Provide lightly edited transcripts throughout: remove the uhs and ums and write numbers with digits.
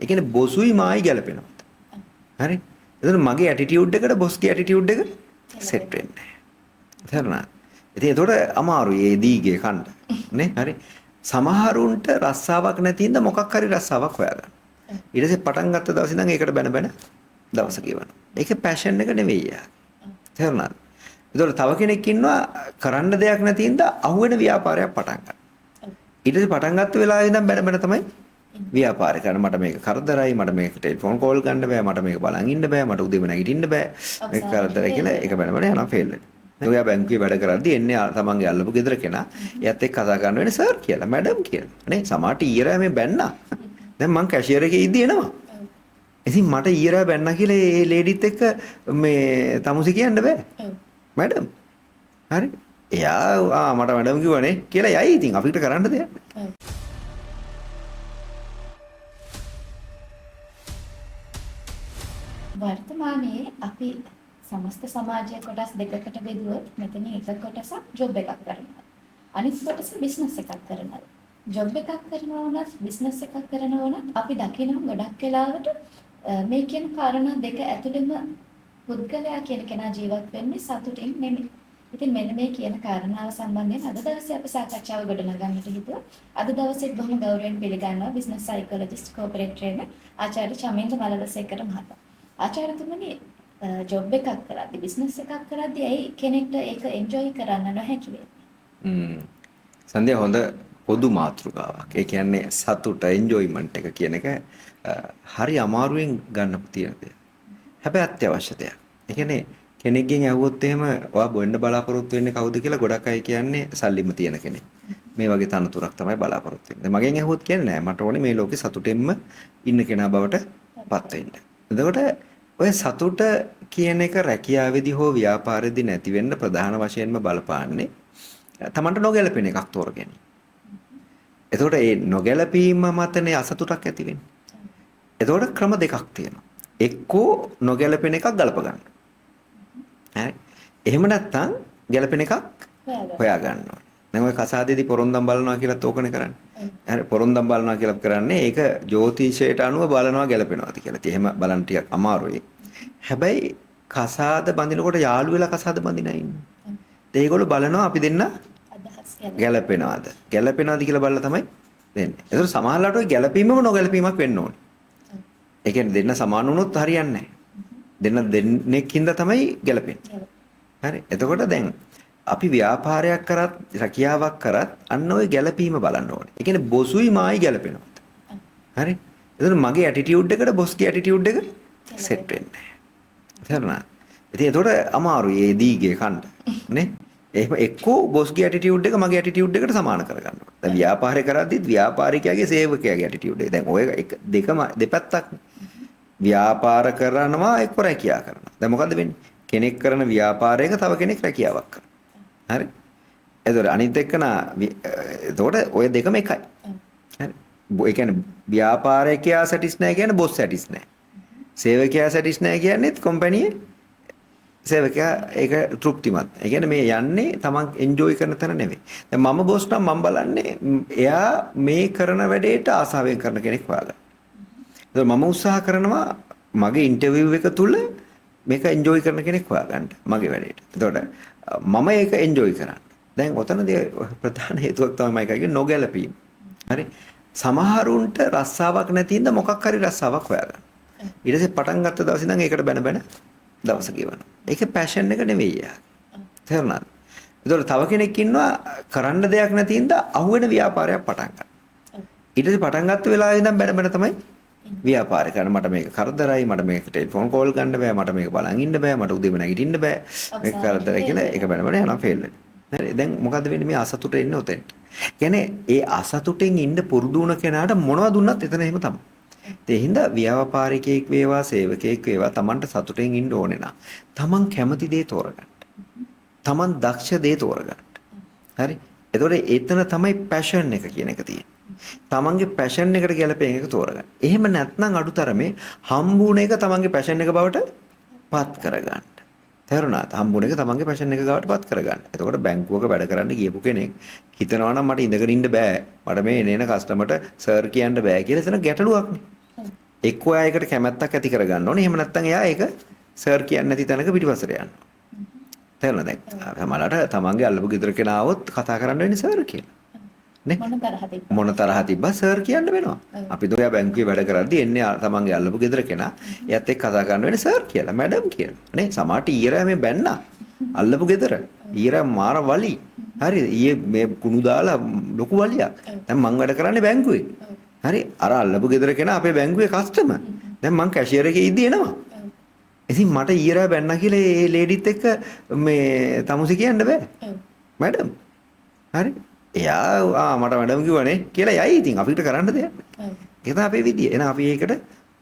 ඒ කියන්නේ බොසුයි මායි ගැලපෙනවා. හරි. එතන මගේ ඇටිටියුඩ් එකට බොස්ගේ ඇටිටියුඩ් එක සෙට් වෙන්නේ නැහැ. තේරුණාද? ඉතින් ඒතකොට අමාරුයි ඒ දීගේ කන්න. නේ? හරි. සමහරුන්ට රස්සාවක් නැති ඉඳ මොකක් හරි රස්සාවක් හොයාගන්න. ඊට පස්සේ පටන් ගත්ත දවසේ ඉඳන් ඒකට බැන බැන දවස ගෙවනවා. ඒක පැෂන් එක නෙවෙයි යා. තේරුණාද? ඒතකොට තව කෙනෙක් ඉන්නවා කරන්න දෙයක් නැති ඉඳ අහුවෙන ව්‍යාපාරයක් පටන් ගන්න. ඊට පස්සේ පටන් ගත්ත වෙලාවේ ඉඳන් බැන බැන තමයි ව්‍යාපාරය කරන. මට මේක කරදරයි, මට මේක ටෙලිෆෝන් කෝල් ගන්න බෑ, මට මේක බලන් ඉන්න බෑ, මට උදේම නැගිටින්න බෑ, මේක කරදරයි කියලා ඒක බැන බැන යනවා ෆේල් වෙනවා. දැන් ඔයා බැංකුවේ වැඩ කරද්දී එන්නේ තමන්ගේ අල්ලපු ගෙදර කෙනා. එයාත් එක්ක කතා කරන්න වෙන්නේ සර් කියලා, මැඩම් කියලා. නේ සමහරට ඊයරා මේ බැන්නා. දැන් මං කැෂියර් එකේ ඉද්දි එනවා. ඉතින් මට ඊයරා බැන්නා කියලා ඒ ලේඩිත් එක්ක මේ තමුසි කියන්න බෑ. මැඩම්. හරි. එයා මට මැඩම් කිව්වනේ කියලා යයි. ඉතින් අපිට කරන්න දෙයක් නෑ. වර්තමානයේ අපි සමස්ත සමාජය කොටස් දෙකකට බෙදුවොත් මෙතන එක කොටසක් ජොබ් එකක් කරනවා. අනිත් කොටස බිස්නස් එකක් කරනවා. ජොබ් එකක් කරනවා වුණත් බිස්නස් එකක් කරනවා වුණත් අපි දකිනවා ගොඩක් වෙලාවට මේ කියන කාරණා දෙක ඇතුළෙම පුද්ගලයා කියන කෙනා ජීවත් වෙන්නේ සතුටින් නෙමෙයි. ඉතින් මෙන්න මේ කියන කාරණාව සම්බන්ධයෙන් අද දවසේ අපි සාකච්ඡාව ගොඩනගන්නට හිතුවා. අද දවසේ බොහොම ගෞරවයෙන් පිළිගන්නවා බිස්නස් සයිකොලොජිස්ට් කෝපරේට් ට්‍රේනර් ආචාර්ය චමින්ද මලවසේකර මහතා. ආචාර්යතුමනි ජොබ් එකක් කරද්දී බිස්නස් එකක් කරද්දී ඇයි කෙනෙක්ට ඒක එන්ජොයි කරන්න නොහැකි වෙන්නේ? සන්ධ්‍යා හොඳ පොදු මාතෘකාවක්. ඒ කියන්නේ සතුට එන්ජොයිමන්ට් එක කියන එක හරි අමාරුවෙන් ගන්න තියෙන දෙයක්. හැබැයි අත්‍යවශ්‍ය දෙයක්. ඒ කියන්නේ කෙනෙක්ගෙන් ඇහුවොත් එහෙම ඔයා බොන්න බලාපොරොත්තු වෙන්නේ කවුද කියලා ගොඩක් අය කියන්නේ සල්ලිම තියෙන කෙනෙක්. මේ වගේ තනතුරක් තමයි බලාපොරොත්තු වෙන්නේ. මගෙන් ඇහුවොත් කියන්නේ නෑ මට ඕනේ මේ ලෝකේ සතුටෙන්ම ඉන්න කෙනා බවට පත් වෙන්න. එතකොට ඔය සතුට කියන එක රැකියාවේදී හෝ ව්‍යාපාරෙදී නැති වෙන්න ප්‍රධාන වශයෙන්ම බලපාන්නේ තමන්ට නොගැලපෙන එකක් තෝරගෙන. එතකොට ඒ නොගැලපීම මතනේ අසතුටක් ඇති වෙන්නේ. එතකොට ක්‍රම දෙකක් තියෙනවා. එක්කෝ නොගැලපෙන එකක් ගලප ගන්න. හරි. එහෙම නැත්නම් ගැලපෙන එකක් හොයා ගන්න ඕනේ. දැන් ඔය කසාදෙදි පොරොන්දම් බලනවා කියලාත් ඕකනේ කරන්නේ. හරි පොරොන්දම් බලනවා කියලා කරන්නේ ඒක ජ්‍යොතිෂයට අනුව බලනවා ගැලපෙනවාද කියලා. ඉතින් එහෙම බලන්න ටිකක් අමාරුයි. හැබැයි කසාද බඳිනකොට යාළු වෙලා කසාද බඳිනා ඉන්නේ. ඒගොල්ලෝ බලනවා අපි දෙන්න ගැලපෙනවද? ගැලපෙනවද කියලා බලලා තමයි දෙන්නේ. ඒතර සමහරවිට ඔය ගැලපීමම නොගැලපීමක් වෙන්න ඕනේ. ඒ කියන්නේ දෙන්න සමාන වුණොත් හරියන්නේ නැහැ. දෙන්නෙක්ින්ද තමයි ගැලපෙන්නේ. හරි. එතකොට දැන් අපි ව්‍යාපාරයක් කරත් රැකියාවක් කරත් අන්න ඔය ගැලපීම බලන්න ඕනේ. ඒ කියන්නේ බොසුයි මායි ගැලපෙනවා. හරි. එතන මගේ ඇටිටියුඩ් එකට බොස්ගේ ඇටිටියුඩ් එක සෙට් වෙන්නේ නැහැ. තේරුණාද? ඉතින් ඒතකොට අමාරුයි ඒ දීගේ කන්න. නේ? එහෙම එක්කෝ බොස්ගේ ඇටිටියුඩ් එක මගේ ඇටිටියුඩ් එකට සමාන කරගන්න ඕනේ. දැන් ව්‍යාපාරය කරද්දිත් ව්‍යාපාරිකයාගේ සේවකයාගේ ඇටිටියුඩ් එක. දැන් ඔය දෙකම දෙපැත්තක්. ව්‍යාපාර කරනවා එක්ක රැකියාව කරනවා. දැන් මොකද්ද වෙන්නේ? කෙනෙක් කරන ව්‍යාපාරයක තව කෙනෙක් රැකියාවක් කරනවා. හරි. එතකොට අනිත් එක්කන එතකොට ඔය දෙකම එකයි. හරි. ඒ කියන්නේ ව්‍යාපාරිකයා සැටිස් නැහැ කියන්නේ බොස් සැටිස් නැහැ. සේවකයා සැටිස් නැහැ කියන්නේත් කම්පැනියේ සේවකයා ඒක තෘප්තිමත්. ඒ කියන්නේ මේ යන්නේ තමන් එන්ජොයි කරන තැන නෙවෙයි. දැන් මම බොස් නම් මම බලන්නේ එයා මේ කරන වැඩේට ආසාවෙන් කරන කෙනෙක් හොයාගන්න. ඒතකොට මම උත්සාහ කරනවා මගේ ඉන්ටර්විව් එක තුල මේක එන්ජොයි කරන කෙනෙක් හොයාගන්න මගේ වැඩේට. එතකොට මම ඒක එන්ජොයි කරන්න. දැන් ඔතනදී ප්‍රධාන හේතුවක් තමයි මම කියන්නේ නොගැලපීම. හරි. සමහරුන්ට රස්සාවක් නැති ඉඳ මොකක් හරි රස්සාවක් හොයාගන්න. ඊට පස්සේ පටන් ගත්ත දවසේ ඉඳන් ඒකට බැන බැන දවස ගෙවනවා. ඒක පැෂන් එක නෙවෙයි යා. තේරුණාද? ඒතකොට තව කෙනෙක් ඉන්නවා කරන්න දෙයක් නැති ඉඳ අහුවෙන ව්‍යාපාරයක් පටන් ගන්න. ඊට පස්සේ පටන් ගත්ත වෙලාවේ ඉඳන් බැන බැන තමයි ව්‍යාපාරය කරන. මට මේක කරදරයි, මට මේක ටෙලිෆෝන් කෝල් ගන්න බෑ, මට මේක බලන් ඉන්න බෑ, මට උදේම නැගිටින්න බෑ, මේක කරදරයි කියලා ඒක බැන බැන යනවා ෆේල් වෙනවා. හරි. දැන් මොකද්ද වෙන්නේ මේ අසතුට එන්නේ උතෙන්ට. කියන්නේ ඒ අසතුටෙන් ඉන්න පුරුදු වුණ කෙනාට මොනවද දුන්නත් එතන එහෙම තමයි. ඒ හින්දා ව්‍යාපාරිකයෙක් වේවා සේවකයෙක් වේවා Tamanට සතුටෙන් ඉන්න ඕනේ නා. Taman කැමති දේ තෝරගන්න. Taman දක්ෂ දේ තෝරගන්න. හරි. එතකොට එතන තමයි පැෂන් එක කියන එක තියෙන්නේ. තමන්ගේ පැෂන් එකට ගැලපෙන එක තෝරගන්න. එහෙම නැත්නම් අඩුතරමේ හම්බුණ එක තමන්ගේ පැෂන් එක බවට පත් කරගන්න. තේරුණාද? හම්බුණ එක තමන්ගේ පැෂන් එක බවට පත් කරගන්න. එතකොට බැංකුවක වැඩ කරන්න ගියපු කෙනෙක් හිතනවා නම් මට ඉඳගෙන ඉන්න බෑ. මට මේ එන කස්ටමර්ට සර් කියන්න බෑ කියලා එතන ගැටලුවක් නේ. එක්කෝ එයා ඒකට කැමැත්තක් ඇති කරගන්න ඕනේ. එහෙම නැත්නම් එයා ඒක සර් කියන්නේ නැති තැනක පිටිපස්සට යනවා. තේරුණා දැන්? සමහරවිට තමන්ගේ අල්ලපු ගෙදර කෙනා આવොත් කතා කරන්න වෙන්නේ සර් කියලා. නේ? මොන තරහ තිබ්බා සර් කියන්න වෙනවා. අපි දෝයා බැංකුවේ වැඩ කරද්දී එන්නේ තමන්ගේ අල්ලපු ගෙදර කෙනා. එයාත් එක්ක කතා කරන්න වෙන්නේ සර් කියලා, මැඩම් කියලා. නේ? සමහරට ඊයරා මේ බැන්නා. අල්ලපු ගෙදර. ඊයරා මාර වලි. හරි. ඊයේ මේ කුණු දාලා ලොකු වලියක්. දැන් මං වැඩ කරන්නේ බැංකුවේ. හරි. අර අල්ලපු ගෙදර කෙනා අපේ බැංකුවේ කස්ටමර්. දැන් මං කැෂියර් එකේ ඉද්දි එනවා. ඉතින් මට ඊයරා බැන්නා කියලා ඒ ලේඩිත් එක්ක මේ තමුසි කියන්න බෑ. මැඩම්. හරි. එයා මට මැඩම් කිව්වනේ කියලා යයි. ඉතින් අපිට කරන්න දෙයක් නෑ. ඒක තමයි අපේ විදිය. එහෙනම් අපි ඒකට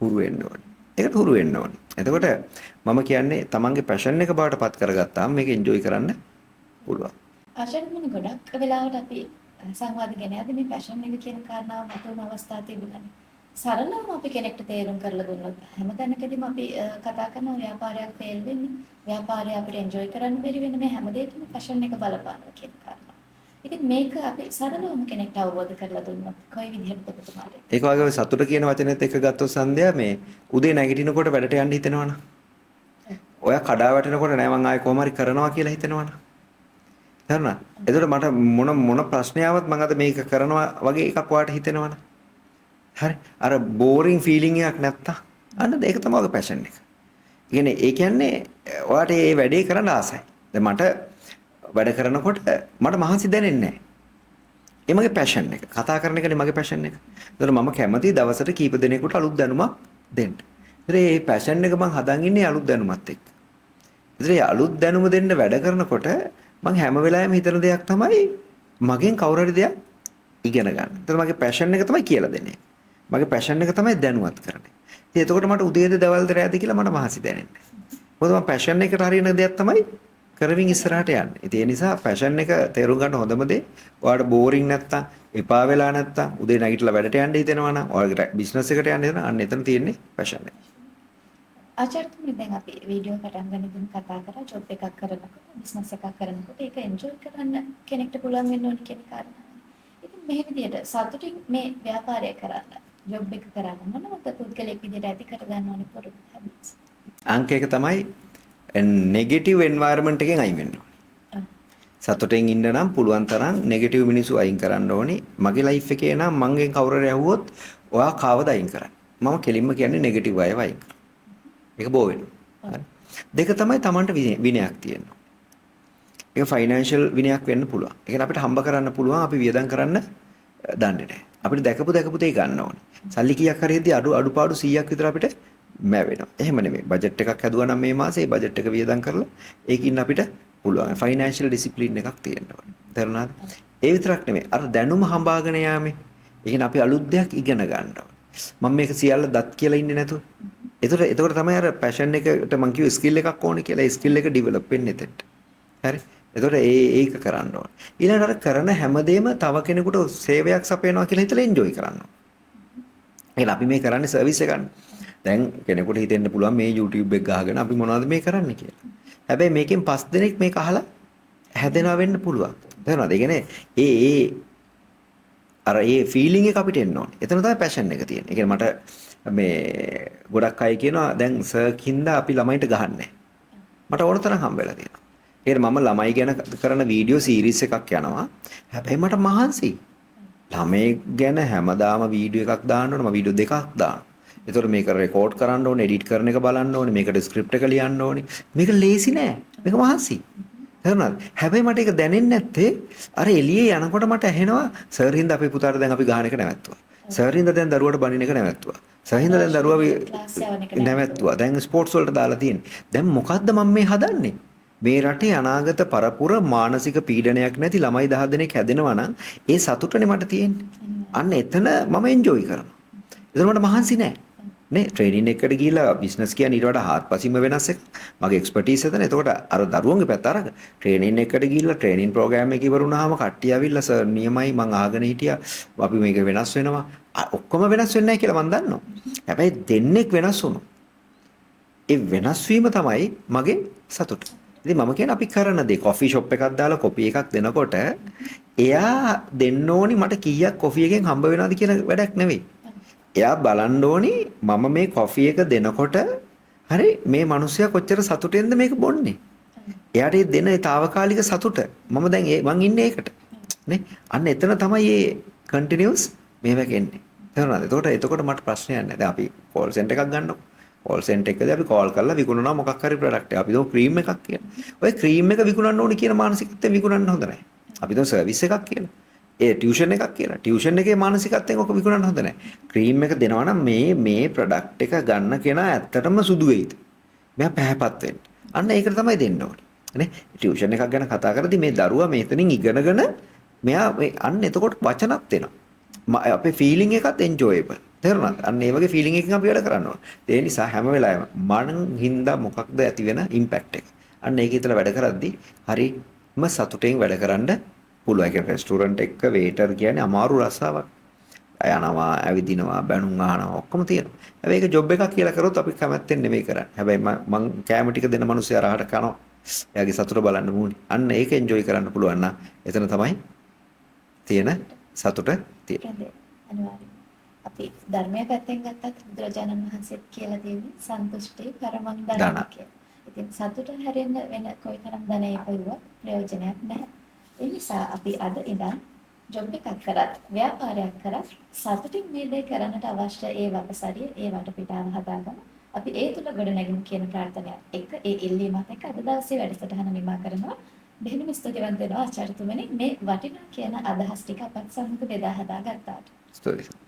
හුරු වෙන්න ඕනේ. ඒකට හුරු වෙන්න ඕනේ. එතකොට මම කියන්නේ තමන්ගේ පැෂන් එක බවට පත් කරගත්තාම මේක එන්ජොයි කරන්න පුළුවන්. ආශාවර්ධන ගොඩක් වෙලාවට අපි සංවාද ගෙන යද්දී මේ පැෂන් එක කියන කාරණාව මතුවන අවස්ථා තිබුණානේ. සරලවම අපි කෙනෙක්ට තේරුම් කරලා දුන්නොත් හැමතැනකදීම අපි කතා කරන ව්‍යාපාරයක් ෆේල් වෙන්නේ. ව්‍යාපාරය අපිට එන්ජොයි කරන්න බැරි වෙන මේ හැම දෙයකම පැෂන් එක බලපානවා කියන කාරණා. ඉතින් මේක අපි සරලවම කෙනෙක්ට අවබෝධ කරලා දුන්නොත් කොයි විදිහටද ඔබතුමාට? ඒක වගේ සතුට කියන වචනේත් එක්ක ගත්තොත් සන්ධ්‍යා මේ උදේ නැගිටිනකොට වැඩට යන්න හිතෙනවනම්. ඔයා කඩා වැටෙනකොට නෑ මං ආයෙ කොහොම හරි කරනවා කියලා හිතෙනවනම්. හරිනා. එතකොට මට මොන ප්‍රශ්නයාවත් මං අද මේක කරනවා වගේ එකක් ඔයාට හිතෙනවනම්. හරි. අර බෝරින් ෆීලිං එකක් නැත්තම් අන්න ඒක තමයි ඔයගේ පැෂන් එක. ඒ කියන්නේ ඔයාට මේ වැඩේ කරන්න ආසයි. දැන් මට වැඩ කරනකොට මට මහන්සි දැනෙන්නේ නැහැ. ඒ මගේ පැෂන් එක. කතා කරන එකනේ මගේ පැෂන් එක. ඒතර මම කැමති දවසට කීප දෙනෙකුට අලුත් දැනුමක් දෙන්න. ඒතර මේ පැෂන් එක මං හදන් ඉන්නේ අලුත් දැනුමත් එක්ක. ඒතර මේ අලුත් දැනුම දෙන්න වැඩ කරනකොට මං හැම වෙලාවෙම හිතන දෙයක් තමයි මගෙන් කවුරු හරි දෙයක් ඉගෙන ගන්න. ඒතර මගේ පැෂන් එක තමයි කියලා දෙන්නේ. මගේ පැෂන් එක තමයි දැනුවත් කරන්නේ. ඉතින් එතකොට මට උදේද දවල්ද රැයද කියලා මට මහසි දැනෙන්නේ. මොකද මම පැෂන් එකට හරියන දෙයක් තමයි කරමින් ඉස්සරහට යන්නේ. ඉතින් ඒ නිසා පැෂන් එක තේරුම් ගන්න හොඳම දේ ඔයාලට බෝරින් නැත්තම්, එපා වෙලා නැත්තම්, උදේ නැගිටලා වැඩට යන්න හිතෙනවා නම්, ඔයාලගේ බිස්නස් එකට යන්න හිතෙනවා අන්න එතන තියෙන්නේ පැෂන් එක. ආචාර්යතුමනි දැන් අපි වීඩියෝ පටන් ගන්නදී කතා කරා ජොබ් එකක් කරනකොට, බිස්නස් එකක් කරනකොට ඒක එන්ජොයි කරන්න කෙනෙක්ට පුළුවන් වෙන්න ඕනේ කියන කාරණා. ඉතින් මේ විදිහට සතුටින් මේ ව්‍යාපාරය කරන්න, ජොබ් එක කරන්න මොනවද පුද්ගලයෙක් විදිහට ඇති කර ගන්න ඕනේ පුරුදු හැබිට්ස්? අංක එක තමයි නෙගටිව් එන්වයරන්මන්ට් එකෙන් අයින් වෙන්න ඕනේ. සතුටෙන් ඉන්න නම් පුළුවන් තරම් නෙගටිව් මිනිස්සු අයින් කරන්න ඕනේ. මගේ ලයිෆ් එකේ නම් මංගෙන් කවුරු හරි ඇහුවොත් ඔයා කාවද අයින් කරන්නේ? මම කෙලින්ම කියන්නේ නෙගටිව් අයව අයින් කරන්න. ඒක බෝ වෙනවා. දෙක තමයි Tamanට විනයක් තියෙනවා. ඒක ෆයිනෑන්ෂල් විනයක් වෙන්න පුළුවන්. ඒ කියන්නේ අපිට හම්බ කරන්න පුළුවන් අපි වියදම් කරන්න දන්නේ නැහැ. අපිට දැකපු දේ ගන්න ඕනේ. සල්ලි කීයක් හරි හෙද්දී අඩුපාඩු 100ක් විතර අපිට මැවෙනවා. එහෙම නෙමෙයි. බජට් එකක් හැදුවා නම් මේ මාසේ බජට් එක වියදම් කරලා ඒකින් අපිට පුළුවන්. ෆයිනෑන්ෂල් ඩිසිප්ලින් එකක් තියෙන්න ඕනේ. තේරුණාද? ඒ විතරක් නෙමෙයි. අර දැනුම හඹාගෙන යාමේ. ඒ කියන්නේ අපි අලුත් දෙයක් ඉගෙන ගන්න ඕනේ. මම මේක සියල්ල දත් කියලා ඉන්නේ නැතුව. ඒතකොට තමයි අර පැෂන් එකට මම කිව්ව ස්කිල් එකක් ඕනේ කියලා. ඒ ස්කිල් එක ඩෙවලොප් වෙන්නේ එතෙන්ට. හරි? ඒතකොට ඒක කරන්න ඕනේ. ඊළඟට අර කරන හැමදේම තව කෙනෙකුට සේවයක් සපයනවා කියලා හිතලා එන්ජොයි කරන්න ඕනේ. අපි මේ කරන්නේ සර්විස් එකක්. දැන් කෙනෙකුට හිතෙන්න පුළුවන් මේ YouTube එක ගහගෙන අපි මොනවද මේ කරන්නේ කියලා. හැබැයි මේකෙන් 5 දෙනෙක් මේක අහලා හැදෙනවා වෙන්න පුළුවන්. තේරුණාද? ඒ කියන්නේ ඒ ෆීලිං එක අපිට එන්න ඕනේ. එතන තමයි පැෂන් එක තියෙන්නේ. ඒ කියන්නේ මට මේ ගොඩක් අය කියනවා දැන් සර් කින්දා අපි ළමයින්ට ගහන්නේ. මට ඕන තරම් හම්බ වෙලා තියෙනවා. ඒ කියන්නේ මම ළමයි ගැන කරන වීඩියෝ සීරීස් එකක් යනවා. හැබැයි මට මහන්සි. ළමයි ගැන හැමදාම වීඩියෝ එකක් දාන්න ඕන. මම වීඩියෝ දෙකක් දානවා. ඒතකොට මේක රෙකෝඩ් කරන්න ඕනේ, එඩිට් කරන එක බලන්න ඕනේ, මේකට ස්ක්‍රිප්ට් එක ලියන්න ඕනේ. මේක ලේසි නෑ. මේක මහන්සි. තේරුණාද? හැබැයි මට ඒක දැනෙන්නේ නැත්තේ අර එළියේ යනකොට මට ඇහෙනවා සර් හින්දා අපේ පුතාට දැන් අපි ගහන එක නැවැත්තුවා. සර් හින්දා දැන් දරුවට බනින එක නැවැත්තුවා. සර් හින්දා දැන් දරුවා නැවැත්තුවා. දැන් ස්පෝර්ට්ස් වලට දාලා තියෙන්නේ. දැන් මොකද්ද මම මේ හදන්නේ? මේ රටේ අනාගත පරපුර මානසික පීඩනයක් නැති ළමයි 10 දෙනෙක් හැදෙනවා නම් ඒ සතුටනේ මට තියෙන්නේ. අන්න එතන මම එන්ජොයි කරනවා. එතන මට මහන්සි නෑ. නේ ට්‍රේනින් එකකට ගිහිල්ලා බිස්නස් කියන්නේ ඊට වඩා හාත්පසින්ම වෙනස් එකක්. මගේ එක්ස්පර්ටීස් එතන. එතකොට අර දරුවන්ගේ පැත්ත අරගෙන ට්‍රේනින් එකකට ගිහිල්ලා ට්‍රේනින් ප්‍රෝග්‍රෑම් එක ඉවරුනහම කට්ටිය ඇවිල්ලා සර් නියමයි මං අහගෙන හිටියා. අපි මේක වෙනස් වෙනවා. ඔක්කොම වෙනස් වෙන්නේ නැහැ කියලා මං දන්නවා. හැබැයි දෙන්නෙක් වෙනස් වුණා. ඒ වෙනස් වීම තමයි මගේ සතුට. ඉතින් මම කියන්නේ අපි කරන දේ කොෆි ෂොප් එකක් දාලා කොපි එකක් දෙනකොට එයා දෙන්න ඕනි මට කීයක් කොෆි එකෙන් හම්බ වෙනවද කියන වැඩක් නෙවෙයි. එයා බලන්න ඕනි මම මේ කොෆි එක දෙනකොට හරි මේ මිනිස්සයා කොච්චර සතුටෙන්ද මේක බොන්නේ. එයාට ඒ දෙන ඒ తాවකාලික සතුට මම දැන් මං ඉන්නේ ඒකට. නේ? අන්න එතන තමයි මේ කන්ටිනියුස් මේවක එන්නේ. තේරුණාද? එතකොට මට ප්‍රශ්නයක් නැහැ. දැන් අපි කෝල් සෙන්ටර් එකක් ගන්නකො. කෝල් සෙන්ටර් එකකදී අපි කෝල් කරලා විකුණනවා මොකක් හරි ප්‍රොඩක්ට් එකක්. අපි දෝ ක්‍රීම් එකක් කියලා. ඔය ක්‍රීම් එක විකුණන්න ඕනි කියන මානසිකත්වයෙන් විකුණන්න හොඳ නැහැ. අපි දෝ සර්විස් එකක් කියලා. ඒ ටියුෂන් එකක් කියලා. ටියුෂන් එකේ මානසිකත්වයෙන් ඔක විකුණන්න හොඳ නැහැ. ක්‍රීම් එක දෙනවා නම් මේ ප්‍රොඩක්ට් එක ගන්න කෙනා ඇත්තටම සුදු වෙයිද? මෙයා පැහැපත් වෙන්න. අන්න ඒකට තමයි දෙන්න ඕනේ. නේ? ටියුෂන් එකක් ගැන කතා කරද්දී මේ දරුවා මෙතනින් ඉගෙනගෙන මෙයා අන්න එතකොට වචනක් දෙනවා. අපේ ෆීලිං එකත් එන්ජොයබල්. තේරුණාද? අන්න ඒ වගේ ෆීලිං එකකින් අපි වැඩ කරන්න ඕන. ඒ නිසා හැම වෙලාවෙම මනන් හින්දා මොකක්ද ඇති වෙන ඉම්පැක්ට් එක. අන්න ඒක හිතලා වැඩ කරද්දී හරිම සතුටින් වැඩ කරන්න පුළුවන්. ඒ කියන්නේ රෙස්ටුරන්ට් එක වේටර් කියන්නේ අමාරු රස්සාවක්. යනවා, ඇවිදිනවා, බැනුම් අහනවා ඔක්කොම තියෙනවා. හැබැයි ඒක ජොබ් එකක් කියලා කරොත් අපි කැමැත්තෙන් නෙමෙයි කරන්නේ. හැබැයි මං කැම ටික දෙන මිනිස්සු අරහට කනවා. එයාගේ සතුට බලන්න ඕනේ. අන්න ඒක එන්ජොයි කරන්න පුළුවන් නම් එතන තමයි තියෙන සතුට තියෙන්නේ. අනිවාර්යයෙන්. අපි ධර්මයේ පැත්තෙන් ගත්තත් බුදුරජාණන් වහන්සේත් කියලා තියෙන්නේ සන්තුෂ්ටි පරමං ධනං කියලා. ඉතින් සතුට හැරෙන්න වෙන කොයිතරම් ධනෙ ඉපරුවා ප්‍රයෝජනයක් නැහැ. ඒ නිසා අපි අද ඉඳන් ජොබ් එකක් කරත් ව්‍යාපාරයක් කරත් සතුටින් මේ දේ කරන්නට අවශ්‍ය ඒ වපසරිය ඒ වටපිටාව හදාගන්න අපි ඒ තුල ගොඩනැගිමු කියන ප්‍රාර්ථනාව එක ඒ ඉල්ලීමත් එක්ක අද දවසේ වැඩසටහන නිමා කරනවා. බෙහෙනම ස්තුතිවන්ත වෙනවා ආචාර්යතුමනි මේ වටිනා කියන අදහස් ටික අපත් සමග බෙදා හදා ගත්තාට. ස්තුතියි.